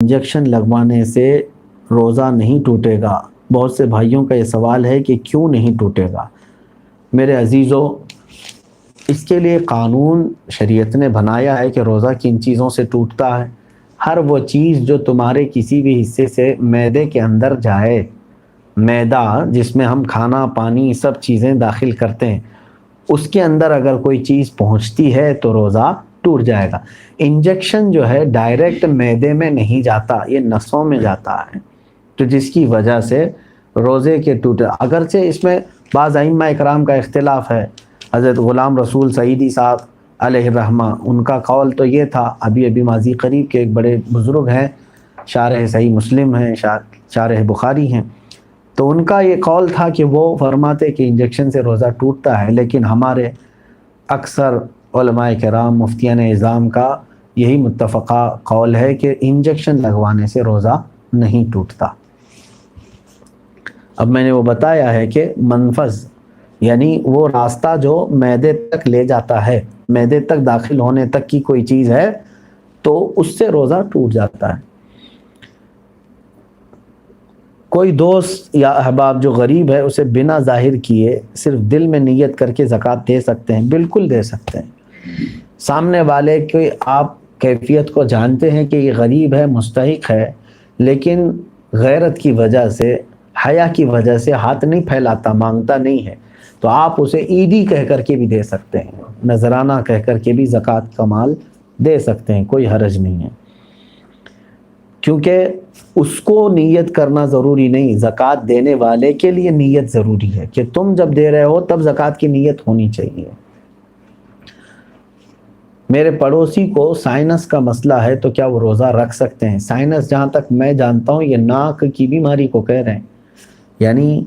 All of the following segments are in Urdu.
انجیکشن لگوانے سے روزہ نہیں ٹوٹے گا؟ بہت سے بھائیوں کا یہ سوال ہے کہ کیوں نہیں ٹوٹے گا؟ میرے عزیزو، اس کے لیے قانون شریعت نے بنایا ہے کہ روزہ کن چیزوں سے ٹوٹتا ہے۔ ہر وہ چیز جو تمہارے کسی بھی حصے سے معدے کے اندر جائے، معدہ جس میں ہم کھانا پانی سب چیزیں داخل کرتے ہیں، اس کے اندر اگر کوئی چیز پہنچتی ہے تو روزہ ٹوٹ جائے گا۔ انجیکشن جو ہے ڈائریکٹ معدے میں نہیں جاتا، یہ نسوں میں جاتا ہے، تو جس کی وجہ سے روزے کے ٹوٹے۔ اگرچہ اس میں بعض ائمہ اکرام کا اختلاف ہے۔ حضرت غلام رسول سعیدی صاحب علیہ الرحمہ، ان کا قول تو یہ تھا، ابھی ماضی قریب کے ایک بڑے بزرگ ہیں، شارح صحیح مسلم ہیں، شارح بخاری ہیں، تو ان کا یہ قول تھا کہ وہ فرماتے کہ انجیکشن سے روزہ ٹوٹتا ہے، لیکن ہمارے اکثر علماء کرام مفتیان اعظام کا یہی متفقہ قول ہے کہ انجیکشن لگوانے سے روزہ نہیں ٹوٹتا۔ اب میں نے وہ بتایا ہے کہ منفذ یعنی وہ راستہ جو معدے تک لے جاتا ہے، معدے تک داخل ہونے تک کی کوئی چیز ہے تو اس سے روزہ ٹوٹ جاتا ہے۔ کوئی دوست یا احباب جو غریب ہے اسے بنا ظاہر کیے صرف دل میں نیت کر کے زکوٰۃ دے سکتے ہیں؟ بالکل دے سکتے ہیں۔ سامنے والے کی آپ کیفیت کو جانتے ہیں کہ یہ غریب ہے، مستحق ہے، لیکن غیرت کی وجہ سے، حیا کی وجہ سے ہاتھ نہیں پھیلاتا، مانگتا نہیں ہے، تو آپ اسے عیدی کہہ کر کے بھی دے سکتے ہیں، نذرانہ کہہ کر کے بھی زکوٰۃ کا مال دے سکتے ہیں، کوئی حرج نہیں ہے، کیونکہ اس کو نیت کرنا ضروری نہیں، زکوٰۃ دینے والے کے لیے نیت ضروری ہے کہ تم جب دے رہے ہو تب زکوٰۃ کی نیت ہونی چاہیے۔ میرے پڑوسی کو سائنس کا مسئلہ ہے تو کیا وہ روزہ رکھ سکتے ہیں؟ سائنس جہاں تک میں جانتا ہوں یہ ناک کی بیماری کو کہہ رہے ہیں، یعنی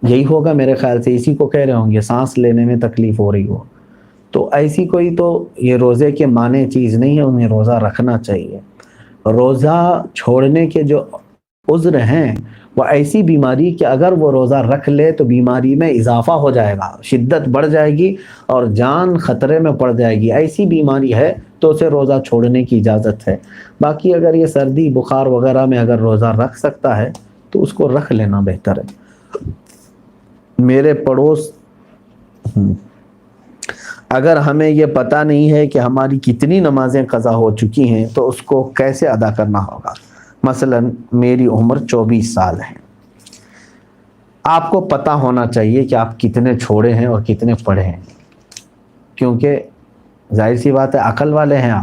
یہی ہوگا میرے خیال سے، اسی کو کہہ رہے ہوں گے، سانس لینے میں تکلیف ہو رہی ہو، تو ایسی کوئی تو یہ روزے کے معنی چیز نہیں ہے، انہیں روزہ رکھنا چاہیے۔ روزہ چھوڑنے کے جو عذر ہیں وہ ایسی بیماری کہ اگر وہ روزہ رکھ لے تو بیماری میں اضافہ ہو جائے گا، شدت بڑھ جائے گی اور جان خطرے میں پڑ جائے گی، ایسی بیماری ہے تو اسے روزہ چھوڑنے کی اجازت ہے۔ باقی اگر یہ سردی بخار وغیرہ میں اگر روزہ رکھ سکتا ہے تو اس کو رکھ لینا بہتر ہے۔ میرے پڑوس اگر ہمیں یہ پتہ نہیں ہے کہ ہماری کتنی نمازیں قضا ہو چکی ہیں تو اس کو کیسے ادا کرنا ہوگا؟ مثلا میری عمر 24 سال ہے، آپ کو پتہ ہونا چاہیے کہ آپ کتنے چھوڑے ہیں اور کتنے پڑھے ہیں، کیونکہ ظاہر سی بات ہے عقل والے ہیں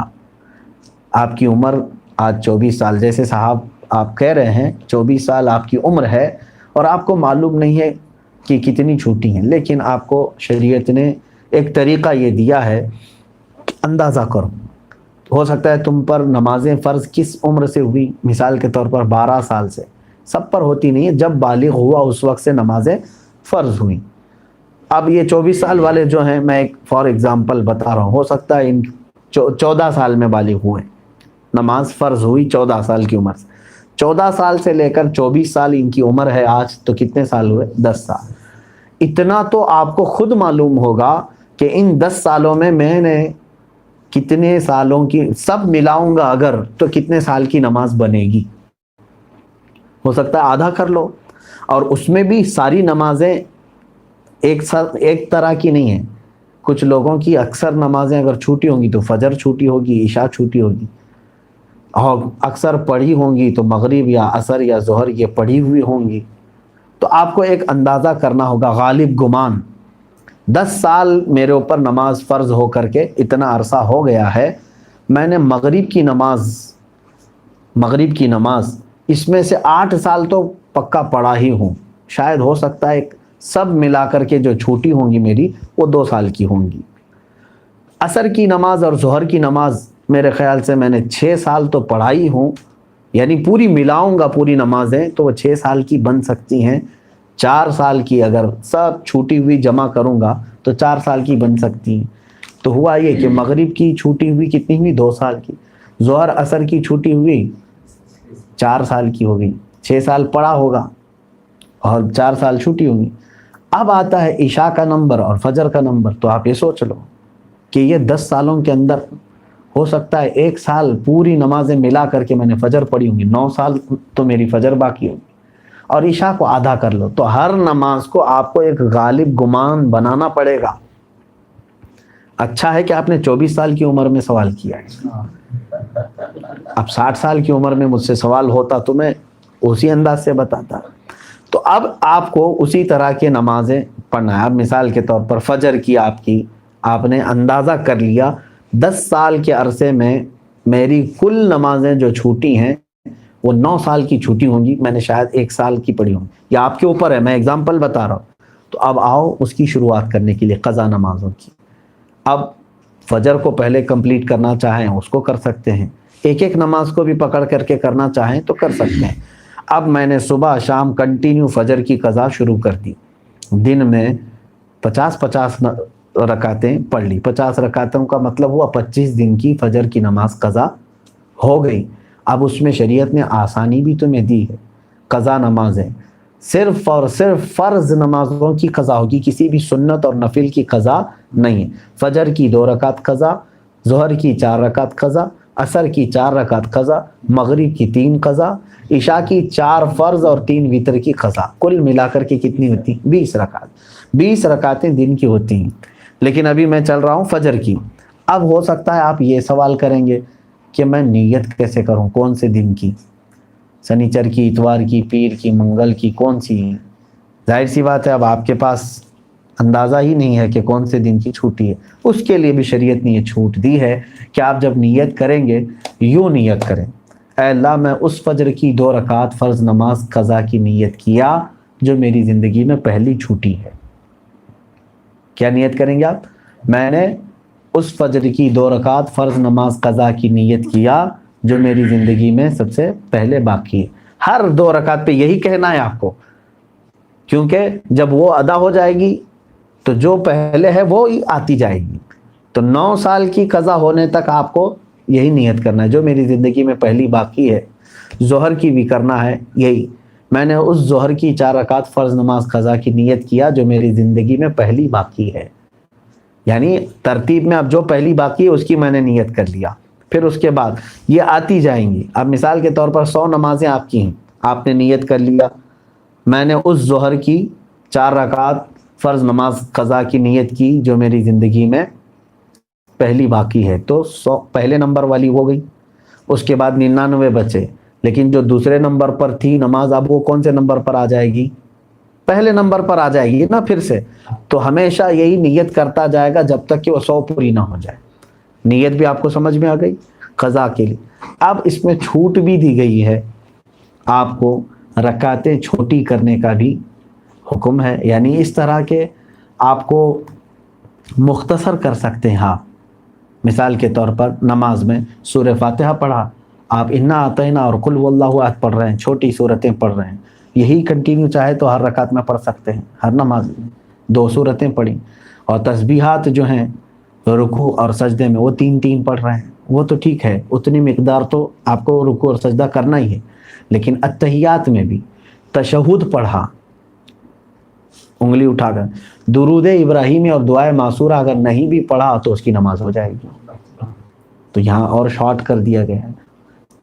آپ کی عمر آج 24 سال، جیسے صاحب آپ کہہ رہے ہیں 24 سال آپ کی عمر ہے اور آپ کو معلوم نہیں ہے کہ کتنی چھوٹی ہیں، لیکن آپ کو شریعت نے ایک طریقہ یہ دیا ہے کہ اندازہ کرو، ہو سکتا ہے تم پر نمازیں فرض کس عمر سے ہوئی، مثال کے طور پر 12 سال سے، سب پر ہوتی نہیں ہے، جب بالغ ہوا اس وقت سے نمازیں فرض ہوئیں۔ اب یہ 24 سال والے جو ہیں، میں ایک فار ایگزامپل بتا رہا ہوں، ہو سکتا ہے ان 14 سال میں بالغ ہوئے، نماز فرض ہوئی 14 سال کی عمر سے، 14 سال سے لے کر 24 سال ان کی عمر ہے آج، تو کتنے سال ہوئے؟ 10 سال۔ اتنا تو آپ کو خود معلوم ہوگا کہ ان 10 سالوں میں میں نے کتنے سالوں کی، سب ملاؤں گا اگر تو کتنے سال کی نماز بنے گی، ہو سکتا ہے آدھا کر لو، اور اس میں بھی ساری نمازیں ایک طرح کی نہیں ہیں، کچھ لوگوں کی اکثر نمازیں اگر چھوٹی ہوں گی تو فجر چھوٹی ہوگی، عشاء چھوٹی ہوگی، اور اکثر پڑھی ہوں گی تو مغرب یا عصر یا ظہر یہ پڑھی ہوئی ہوں گی، تو آپ کو ایک اندازہ کرنا ہوگا غالب گمان۔ 10 سال میرے اوپر نماز فرض ہو کر کے اتنا عرصہ ہو گیا ہے، میں نے مغرب کی نماز اس میں سے 8 سال تو پکا پڑھا ہی ہوں، شاید ہو سکتا ہے سب ملا کر کے جو چھوٹی ہوں گی میری وہ 2 سال کی ہوں گی۔ عصر کی نماز اور ظہر کی نماز میرے خیال سے میں نے 6 سال تو پڑھائی ہوں، یعنی پوری ملاؤں گا پوری نمازیں تو وہ 6 سال کی بن سکتی ہیں، 4 سال کی اگر سب چھوٹی ہوئی جمع کروں گا تو 4 سال کی بن سکتی ہیں۔ تو ہوا یہ کہ مغرب کی چھوٹی ہوئی کتنی ہوئی؟ 2 سال کی، ظہر عصر کی چھوٹی ہوئی 4 سال کی ہو گئی، 6 سال پڑھا ہوگا اور 4 سال چھوٹی ہوگی۔ اب آتا ہے عشاء کا نمبر اور فجر کا نمبر، تو آپ یہ سوچ لو کہ یہ 10 سالوں کے اندر ہو سکتا ہے 1 سال پوری نمازیں ملا کر کے میں نے فجر پڑھی ہوں گی، 9 سال تو میری فجر باقی ہوگی، اور عشاء کو آدھا کر لو، تو ہر نماز کو آپ کو ایک غالب گمان بنانا پڑے گا۔ اچھا ہے کہ آپ نے 24 سال کی عمر میں سوال کیا ہے، اب 60 سال کی عمر میں مجھ سے سوال ہوتا تو میں اسی انداز سے بتاتا۔ تو اب آپ کو اسی طرح کے نمازیں پڑھنا ہے۔ اب مثال کے طور پر فجر کی آپ نے اندازہ کر لیا 10 سال کے عرصے میں میری کل نمازیں جو چھوٹی ہیں وہ 9 سال کی چھوٹی ہوں گی، میں نے شاید 1 سال کی پڑھی ہوں، یا آپ کے اوپر ہے، میں اگزامپل بتا رہا ہوں۔ تو اب آؤ اس کی شروعات کرنے کے لیے قضا نمازوں کی۔ اب فجر کو پہلے کمپلیٹ کرنا چاہیں اس کو کر سکتے ہیں، ایک ایک نماز کو بھی پکڑ کر کے کرنا چاہیں تو کر سکتے ہیں۔ اب میں نے صبح شام کنٹینیو فجر کی قضا شروع کر دی، دن میں 50 رکعتیں پڑھ لی، 50 رکعتوں کا مطلب ہوا 25 دن کی فجر کی نماز قضا ہو گئی۔ اب اس میں شریعت نے آسانی بھی تمہیں دی ہے، قضا نمازیں صرف اور صرف فرض نمازوں کی قضا ہوگی، کسی بھی سنت اور نفل کی قضا نہیں ہے۔ فجر کی 2 رکعت قضا، ظہر کی 4 رکعت قضا، عصر کی 4 رکعت قضا، مغرب کی 3 قضا، عشاء کی 4 فرض اور 3 وتر کی قضا، کل ملا کر کے کتنی ہوتی؟ 20 رکعت۔ 20 رکعتیں دن کی ہوتی ہیں، لیکن ابھی میں چل رہا ہوں فجر کی۔ اب ہو سکتا ہے آپ یہ سوال کریں گے کہ میں نیت کیسے کروں، کون سے دن کی، سنیچر کی، اتوار کی، پیر کی، منگل کی، کون سی؟ ظاہر سی بات ہے اب آپ کے پاس اندازہ ہی نہیں ہے کہ کون سے دن کی چھوٹی ہے۔ اس کے لیے بھی شریعت نے یہ چھوٹ دی ہے کہ آپ جب نیت کریں گے یوں نیت کریں، اے اللہ میں اس فجر کی 2 رکعت فرض نماز قضا کی نیت کیا جو میری زندگی میں پہلی چھوٹی ہے۔ کیا نیت کریں گے آپ؟ میں نے اس فجر کی 2 رکعت فرض نماز قضا کی نیت کیا جو میری زندگی میں سب سے پہلے باقی ہے۔ ہر 2 رکعت پہ یہی کہنا ہے آپ کو، کیونکہ جب وہ ادا ہو جائے گی تو جو پہلے ہے وہ ہی آتی جائے گی۔ تو 9 سال کی قضا ہونے تک آپ کو یہی نیت کرنا ہے جو میری زندگی میں پہلی باقی ہے۔ ظہر کی بھی کرنا ہے یہی، میں نے اس ظہر کی 4 رکعت فرض نماز قضا کی نیت کیا جو میری زندگی میں پہلی باقی ہے، یعنی ترتیب میں اب جو پہلی باقی ہے اس کی میں نے نیت کر لیا، پھر اس کے بعد یہ آتی جائیں گی۔ اب مثال کے طور پر 100 نمازیں آپ کی ہیں، آپ نے نیت کر لیا میں نے اس ظہر کی 4 رکعت فرض نماز قضا کی نیت کی جو میری زندگی میں پہلی باقی ہے، تو 100 پہلے نمبر والی ہو گئی، اس کے بعد 99 بچے، لیکن جو دوسرے نمبر پر تھی نماز اب وہ کون سے نمبر پر آ جائے گی؟ پہلے نمبر پر آ جائے گی نا پھر سے۔ تو ہمیشہ یہی نیت کرتا جائے گا جب تک کہ وہ 100 پوری نہ ہو جائے۔ نیت بھی آپ کو سمجھ میں آ گئی قضا کے لیے۔ اب اس میں چھوٹ بھی دی گئی ہے، آپ کو رکعتیں چھوٹی کرنے کا بھی حکم ہے، یعنی اس طرح کے آپ کو مختصر کر سکتے ہیں آپ۔ مثال کے طور پر نماز میں سورہ فاتحہ پڑھا، آپ انا اعطینا اور قل هو اللہ احد پڑھ رہے ہیں، چھوٹی صورتیں پڑھ رہے ہیں، یہی کنٹینیو چاہے تو ہر رکعت میں پڑھ سکتے ہیں، ہر نماز میں 2 صورتیں پڑھیں، اور تسبیحات جو ہیں رکوع اور سجدے میں وہ 3 پڑھ رہے ہیں، وہ تو ٹھیک ہے، اتنی مقدار تو آپ کو رکوع اور سجدہ کرنا ہی ہے۔ لیکن اتحیات میں بھی تشہد پڑھا انگلی اٹھا کر، درود ابراہیمی اور دعائے معصورہ اگر نہیں بھی پڑھا تو اس کی نماز ہو جائے گی۔ تو یہاں اور شارٹ کر دیا گیا ہے۔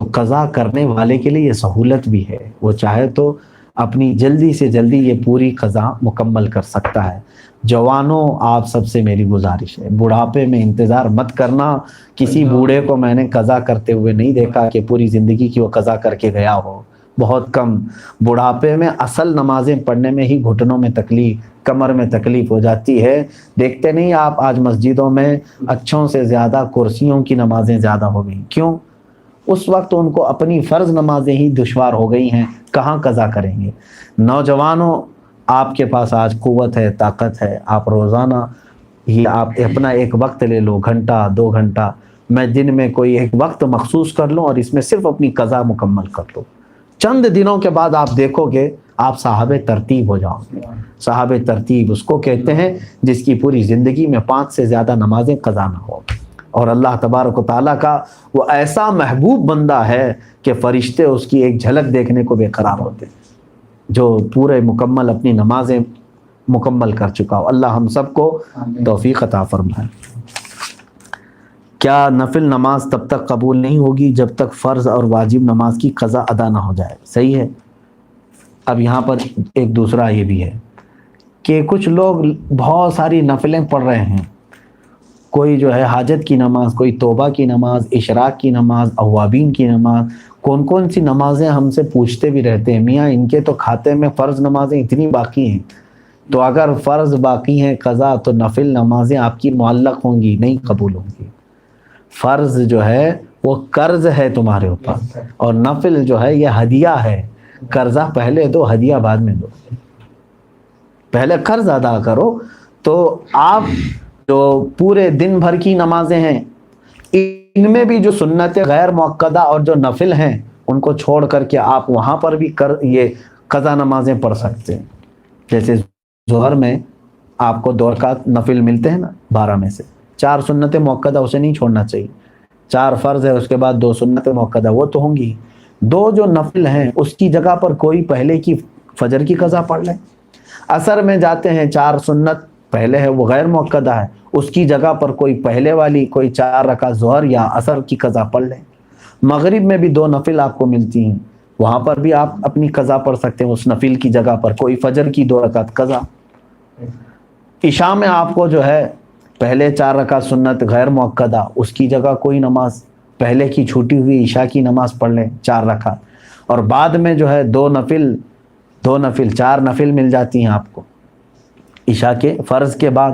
قضا کرنے والے کے لیے یہ سہولت بھی ہے، وہ چاہے تو اپنی جلدی سے جلدی یہ پوری قضا مکمل کر سکتا ہے۔ جوانوں آپ سب سے میری گزارش ہے، بڑھاپے میں انتظار مت کرنا۔ کسی بوڑھے کو میں نے قضا کرتے ہوئے نہیں دیکھا کہ پوری زندگی کی وہ قضا کر کے گیا ہو، بہت کم۔ بڑھاپے میں اصل نمازیں پڑھنے میں ہی گھٹنوں میں تکلیف، کمر میں تکلیف ہو جاتی ہے۔ دیکھتے نہیں آپ آج مسجدوں میں اچھوں سے زیادہ کرسیوں کی نمازیں زیادہ ہو گئی، کیوں؟ اس وقت ان کو اپنی فرض نمازیں ہی دشوار ہو گئی ہیں، کہاں قضا کریں گے۔ نوجوانوں آپ کے پاس آج قوت ہے، طاقت ہے، آپ روزانہ ہی آپ اپنا ایک وقت لے لو، گھنٹہ 2 گھنٹہ، میں دن میں کوئی ایک وقت مخصوص کر لوں اور اس میں صرف اپنی قضا مکمل کر لو۔ چند دنوں کے بعد آپ دیکھو گے آپ صاحب ترتیب ہو جاؤ گے۔ صاحب ترتیب اس کو کہتے ہیں جس کی پوری زندگی میں 5 سے زیادہ نمازیں قضا نہ ہو، اور اللہ تبارک و تعالیٰ کا وہ ایسا محبوب بندہ ہے کہ فرشتے اس کی ایک جھلک دیکھنے کو بے قرار ہوتے ہیں، جو پورے مکمل اپنی نمازیں مکمل کر چکا ہو۔ اللہ ہم سب کو توفیق عطا فرمائے۔ کیا نفل نماز تب تک قبول نہیں ہوگی جب تک فرض اور واجب نماز کی قضا ادا نہ ہو جائے؟ صحیح ہے۔ اب یہاں پر ایک دوسرا یہ بھی ہے کہ کچھ لوگ بہت ساری نفلیں پڑھ رہے ہیں، کوئی جو ہے حاجت کی نماز، کوئی توبہ کی نماز، اشراق کی نماز، اوابین کی نماز، کون کون سی نمازیں ہم سے پوچھتے بھی رہتے ہیں، میاں ان کے تو کھاتے میں فرض نمازیں اتنی باقی ہیں، تو اگر فرض باقی ہیں قضا تو نفل نمازیں آپ کی معلق ہوں گی، نہیں قبول ہوں گی۔ فرض جو ہے وہ قرض ہے تمہارے اوپر، اور نفل جو ہے یہ ہدیہ ہے، قرضہ پہلے دو، ہدیہ بعد میں دو، پہلے قرض ادا کرو۔ تو آپ جو پورے دن بھر کی نمازیں ہیں ان میں بھی جو سنت غیر مؤکدہ اور جو نفل ہیں ان کو چھوڑ کر کے آپ وہاں پر بھی یہ قضا نمازیں پڑھ سکتے ہیں۔ جیسے ظہر میں آپ کو 2 رکعت نفل ملتے ہیں نا 12 میں سے، 4 سنت مؤکدہ اسے نہیں چھوڑنا چاہیے، 4 فرض ہے اس کے بعد 2 سنت مؤکدہ وہ تو ہوں گی، 2 جو نفل ہیں اس کی جگہ پر کوئی پہلے کی فجر کی قضا پڑھ لیں۔ عصر میں جاتے ہیں 4 سنت پہلے ہے وہ غیر مؤکدہ ہے، اس کی جگہ پر کوئی پہلے والی کوئی 4 رکعت ظہر یا عصر کی قضا پڑھ لیں۔ مغرب میں بھی 2 نفل آپ کو ملتی ہیں، وہاں پر بھی آپ اپنی قضا پڑھ سکتے ہیں، اس نفل کی جگہ پر کوئی فجر کی 2 رکعت قضا۔ عشاء میں آپ کو جو ہے پہلے 4 رکعت سنت غیر مؤکدہ، اس کی جگہ کوئی نماز پہلے کی چھوٹی ہوئی عشاء کی نماز پڑھ لیں 4 رکعت، اور بعد میں جو ہے 2 نفل 4 نفل مل جاتی ہیں آپ کو عشاء کے فرض کے بعد،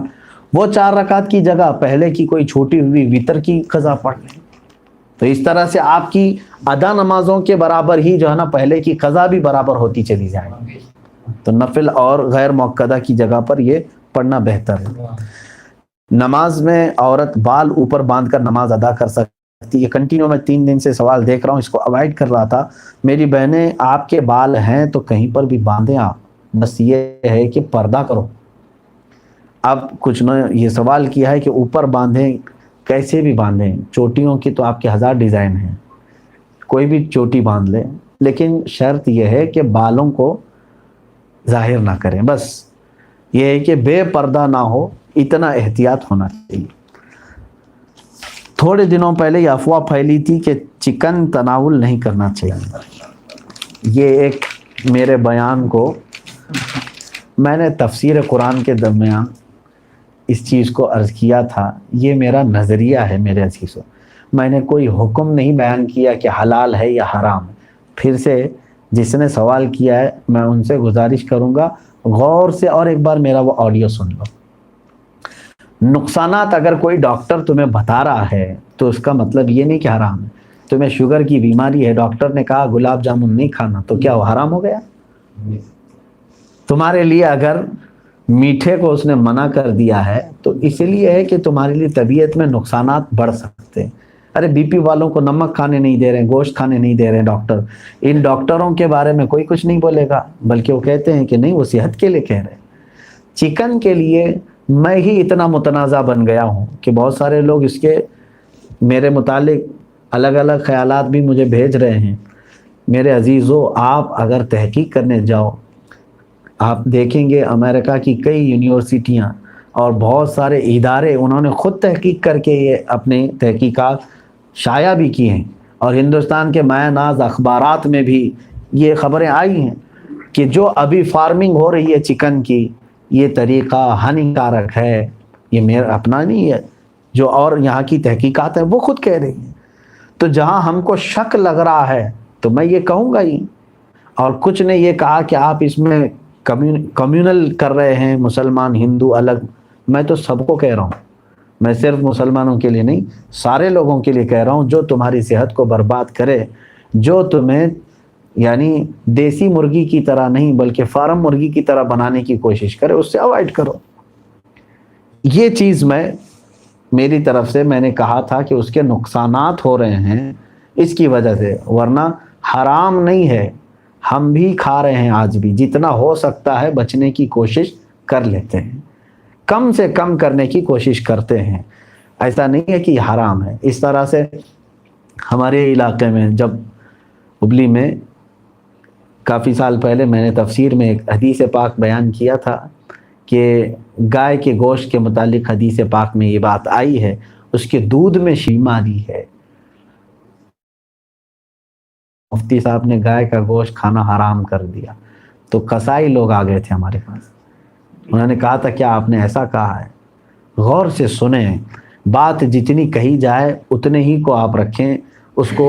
وہ 4 رکعت کی جگہ پہلے کی کوئی چھوٹی ہوئی وتر کی قضا پڑھ لیں۔ تو اس طرح سے آپ کی ادا نمازوں کے برابر ہی جو ہے نا پہلے کی قضا بھی برابر ہوتی چلی جائے گی۔ تو نفل اور غیر مؤکدہ کی جگہ پر یہ پڑھنا بہتر ہے۔ نماز میں عورت بال اوپر باندھ کر نماز ادا کر سکتی ہے؟ کنٹینیو میں 3 دن سے سوال دیکھ رہا ہوں، اس کو اوائڈ کر رہا تھا۔ میری بہنیں آپ کے بال ہیں تو کہیں پر بھی باندھیں آپ، بس یہ ہے کہ پردہ کرو۔ اب کچھ نے یہ سوال کیا ہے کہ اوپر باندھیں، کیسے بھی باندھیں، چوٹیوں کی تو آپ کے 1000 ڈیزائن ہیں، کوئی بھی چوٹی باندھ لیں، لیکن شرط یہ ہے کہ بالوں کو ظاہر نہ کریں، بس یہ ہے کہ بے پردہ نہ ہو، اتنا احتیاط ہونا چاہیے۔ تھوڑے دنوں پہلے یہ افواہ پھیلی تھی کہ چکن تناول نہیں کرنا چاہیے، یہ ایک میرے بیان کو میں نے تفسیر قرآن کے درمیان اس چیز کو عرض کیا تھا، یہ میرا نظریہ ہے میرے عزیزوں، میں نے کوئی حکم نہیں بیان کیا کہ حلال ہے یا حرام۔ پھر سے جس نے سوال کیا ہے میں ان سے گزارش کروں گا غور سے اور ایک بار میرا وہ آڈیو سن لو۔ نقصانات اگر کوئی ڈاکٹر تمہیں بتا رہا ہے تو اس کا مطلب یہ نہیں کہ حرام ہے۔ تمہیں شوگر کی بیماری ہے، ڈاکٹر نے کہا گلاب جامن نہیں کھانا، تو کیا وہ حرام ہو گیا؟ تمہارے لیے اگر میٹھے کو اس نے منع کر دیا ہے تو اس لیے ہے کہ تمہارے لیے طبیعت میں نقصانات بڑھ سکتے ہیں۔ ارے بی پی والوں کو نمک کھانے نہیں دے رہے ہیں، گوشت کھانے نہیں دے رہے ہیں ڈاکٹر، ان ڈاکٹروں کے بارے میں کوئی کچھ نہیں بولے گا، بلکہ وہ کہتے ہیں کہ نہیں وہ صحت کے لیے کہہ رہے ہیں۔ چکن کے لیے میں ہی اتنا متنازع بن گیا ہوں کہ بہت سارے لوگ اس کے میرے متعلق الگ الگ خیالات بھی مجھے بھیج رہے ہیں۔ میرے عزیزو، آپ اگر تحقیق کرنے جاؤ، آپ دیکھیں گے امریکہ کی کئی یونیورسٹیاں اور بہت سارے ادارے انہوں نے خود تحقیق کر کے یہ اپنے تحقیقات شائع بھی کی ہیں، اور ہندوستان کے مایہ ناز اخبارات میں بھی یہ خبریں آئی ہیں کہ جو ابھی فارمنگ ہو رہی ہے چکن کی، یہ طریقہ ہانیکارک ہے۔ یہ میرا اپنا نہیں ہے، جو اور یہاں کی تحقیقات ہیں وہ خود کہہ رہی ہیں۔ تو جہاں ہم کو شک لگ رہا ہے تو میں یہ کہوں گا ہی۔ اور کچھ نے یہ کہا کہ آپ اس میں کمیونل کر رہے ہیں، مسلمان ہندو الگ۔ میں تو سب کو کہہ رہا ہوں، میں صرف مسلمانوں کے لیے نہیں، سارے لوگوں کے لیے کہہ رہا ہوں، جو تمہاری صحت کو برباد کرے، جو تمہیں یعنی دیسی مرغی کی طرح نہیں بلکہ فارم مرغی کی طرح بنانے کی کوشش کرے، اس سے اوائڈ کرو۔ یہ چیز میری طرف سے میں نے کہا تھا کہ اس کے نقصانات ہو رہے ہیں اس کی وجہ سے، ورنہ حرام نہیں ہے، ہم بھی کھا رہے ہیں آج بھی، جتنا ہو سکتا ہے بچنے کی کوشش کر لیتے ہیں، کم سے کم کرنے کی کوشش کرتے ہیں، ایسا نہیں ہے کہ یہ حرام ہے۔ اس طرح سے ہمارے علاقے میں جب ہبلی میں کافی سال پہلے میں نے تفسیر میں ایک حدیث پاک بیان کیا تھا کہ گائے کے گوشت کے متعلق حدیث پاک میں یہ بات آئی ہے، اس کے دودھ میں بیماری ہے. مفتی صاحب نے گائے کا گوشت کھانا حرام کر دیا تو قصائی لوگ آ گئے تھے ہمارے پاس. انہوں نے کہا تھا کیا آپ نے ایسا کہا ہے؟ غور سے سنیں, بات جتنی کہی جائے اتنے ہی کو آپ رکھیں, اس کو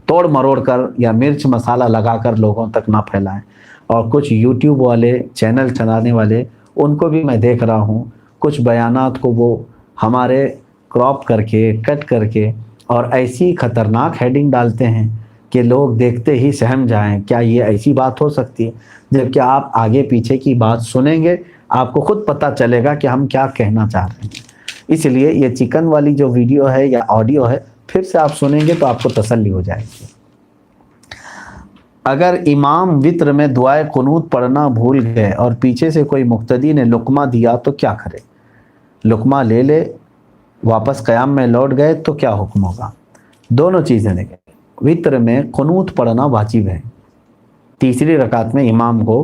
توڑ مروڑ کر یا مرچ مسالہ لگا کر لوگوں تک نہ پھیلائیں. اور کچھ یوٹیوب والے چینل چلانے والے, ان کو بھی میں دیکھ رہا ہوں, کچھ بیانات کو وہ ہمارے کراپ کر کے کٹ کر کے اور ایسی خطرناک ہیڈنگ ڈالتے ہیں کہ لوگ دیکھتے ہی سہم جائیں کیا یہ ایسی بات ہو سکتی ہے. جبکہ آپ آگے پیچھے کی بات سنیں گے آپ کو خود پتہ چلے گا کہ ہم کیا کہنا چاہ رہے ہیں. اس لیے یہ چکن والی جو ویڈیو ہے یا آڈیو ہے پھر سے آپ سنیں گے تو آپ کو تسلی ہو جائے گی. اگر امام وطر میں دعائے قنوت پڑھنا بھول گئے اور پیچھے سے کوئی مقتدی نے لقمہ دیا تو کیا کرے؟ لقمہ لے لے, واپس قیام میں لوٹ گئے تو کیا حکم ہوگا؟ دونوں چیزیں دیکھیں. وطر میں قنوت پڑھنا واجب ہے. تیسری رکعت میں امام کو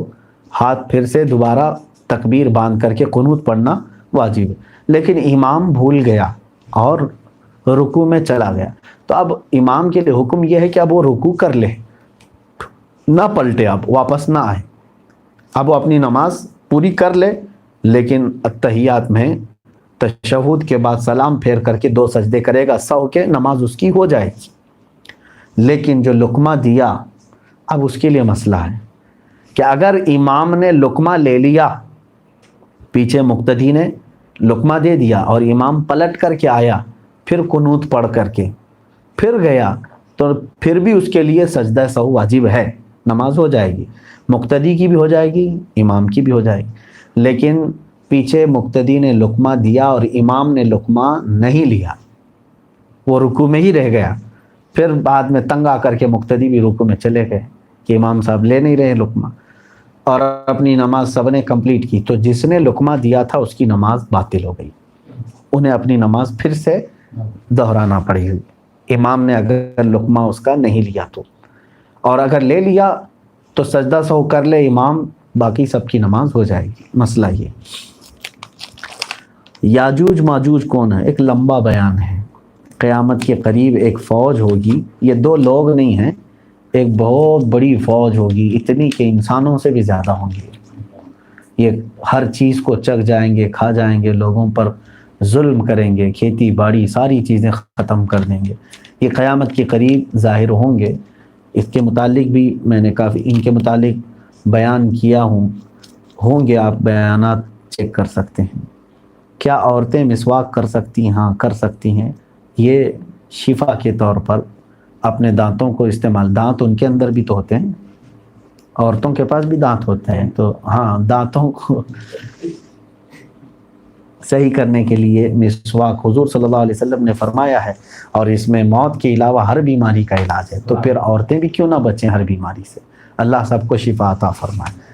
ہاتھ پھر سے دوبارہ تکبیر باندھ کر کے قنوت پڑھنا واجب ہے. لیکن امام بھول گیا اور رکوع میں چلا گیا تو اب امام کے لیے حکم یہ ہے کہ اب وہ رکوع کر لے, نہ پلٹے, اب واپس نہ آئے, اب وہ اپنی نماز پوری کر لے. لیکن اتحیات میں تشہد کے بعد سلام پھیر کر کے 2 سجدے کرے گا, سہو کے نماز اس کی ہو جائے گی. لیکن جو لقمہ دیا, اب اس کے لیے مسئلہ ہے کہ اگر امام نے لقمہ لے لیا, پیچھے مقتدی نے لقمہ دے دیا اور امام پلٹ کر کے آیا, پھر قنوت پڑھ کر کے پھر گیا, تو پھر بھی اس کے لیے سجدہ سہو واجب ہے, نماز ہو جائے گی, مقتدی کی بھی ہو جائے گی, امام کی بھی ہو جائے گی. لیکن پیچھے مقتدی نے لقمہ دیا اور امام نے لقمہ نہیں لیا, وہ رکوع میں ہی رہ گیا. پھر بعد میں تنگ آ کر کے مقتدی بھی رکوع میں چلے گئے کہ امام صاحب لے نہیں رہے لقمہ, اور اپنی نماز سب نے کمپلیٹ کی. تو جس نے لقمہ دیا تھا اس کی نماز باطل ہو گئی, انہیں اپنی نماز پھر سے دہرانا پڑے گی. امام نے اگر لقمہ اس کا نہیں لیا تو, اور اگر لے لیا تو سجدہ سہو کر لے امام, باقی سب کی نماز ہو جائے گی. مسئلہ یہ. یاجوج ماجوج کون ہے؟ ایک لمبا بیان ہے. قیامت کے قریب ایک فوج ہوگی, یہ 2 لوگ نہیں ہیں, ایک بہت بڑی فوج ہوگی, اتنی کہ انسانوں سے بھی زیادہ ہوں گے. یہ ہر چیز کو چکھ جائیں گے, کھا جائیں گے, لوگوں پر ظلم کریں گے, کھیتی باڑی ساری چیزیں ختم کر دیں گے. یہ قیامت کے قریب ظاہر ہوں گے. اس کے متعلق بھی میں نے کافی ان کے متعلق بیان کیا ہوں گے, آپ بیانات چیک کر سکتے ہیں. کیا عورتیں مسواک کر سکتی ہیں؟ ہاں کر سکتی ہیں. یہ شفا کے طور پر اپنے دانتوں کو استعمال, دانت ان کے اندر بھی تو ہوتے ہیں, عورتوں کے پاس بھی دانت ہوتے ہیں, تو ہاں دانتوں کو صحیح کرنے کے لیے مسواک حضور صلی اللہ علیہ وسلم نے فرمایا ہے, اور اس میں موت کے علاوہ ہر بیماری کا علاج ہے. تو پھر عورتیں بھی کیوں نہ بچیں ہر بیماری سے. اللہ سب کو شفا عطا فرمائے.